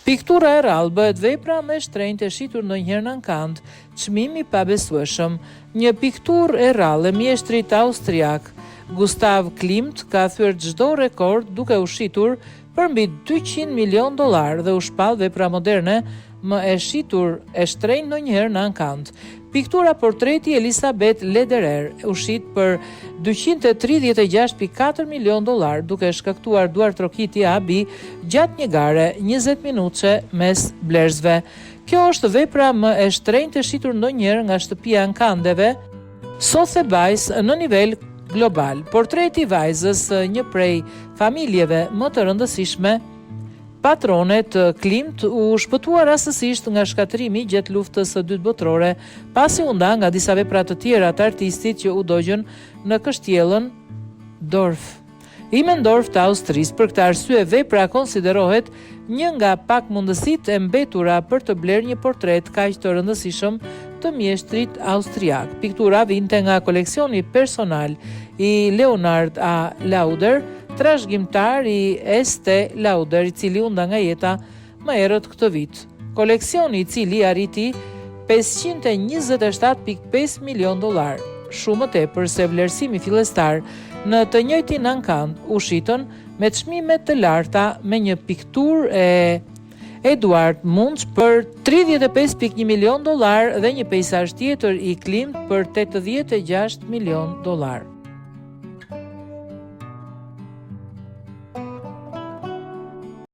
Piktura e rrallë bëhet vepra më e shtrenjtë e shitur ndonjëherë në ankand, çmim i pabesueshëm. Një pikturë e rrallë e mjeshtrit austriak Gustav Klimt ka thyer çdo rekord duke u shitur për mbi $200 milion dhe u shpall vepra moderne më e shitur e shtrenjtë ndonjëherë në ankand. Piktura portreti Elisabeth Lederer u shit për $236.4 milion duke shkaktuar duartrokitje abi gjatë një gare 20 minutëshe mes blerësve. Kjo është vepra më e shtrenjtë e shitur ndonjëherë nga shtëpia e ankandeve Sotheby's në nivel global. Portreti i vajzës një prej familjeve më të rëndësishme patronet Klimt u shpëtua rastësisht nga shkatërimi gjatë luftës së dytë botërore, pasi u nda nga disa vepra të tjera të artistit që u dogjën në kështjellën Imendorf të Austrisë. Për këtë arsye, vepra konsiderohet një nga pak mundësitë e mbetura për të blerë një portret kaq të rëndësishëm të mjeshtrit austriak. Piktura vinte nga koleksioni personal i Leonard A. Lauder, trashëgimtar i Estée Lauder, i cili u nda nga jeta më herët këtë vit. Koleksioni, i cili arriti $527.5 milion, shumë më tepër se vlerësimi fillestar në të njëjtin ankand, u shitën me çmime të larta me një pikturë e Eduard Munch për $35.1 milion dhe një peizazh tjetër i Klimt për $86 milion.